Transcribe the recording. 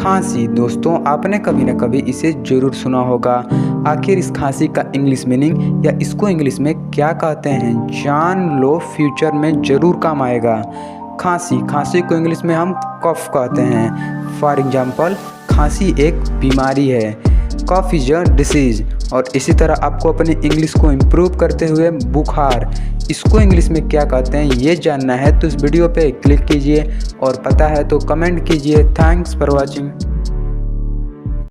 खांसी दोस्तों, आपने कभी न कभी इसे ज़रूर सुना होगा। आखिर इस खांसी का इंग्लिश मीनिंग या इसको इंग्लिश में क्या कहते हैं, जान लो, फ्यूचर में ज़रूर काम आएगा। खांसी को इंग्लिश में हम कफ कहते हैं। फॉर एग्जांपल, खांसी एक बीमारी है, कफ इज अ डिसीज। और इसी तरह आपको अपनी इंग्लिश को इम्प्रूव करते हुए बुखार, इसको इंग्लिश में क्या कहते हैं ये जानना है तो इस वीडियो पे क्लिक कीजिए, और पता है तो कमेंट कीजिए। Thanks for watching.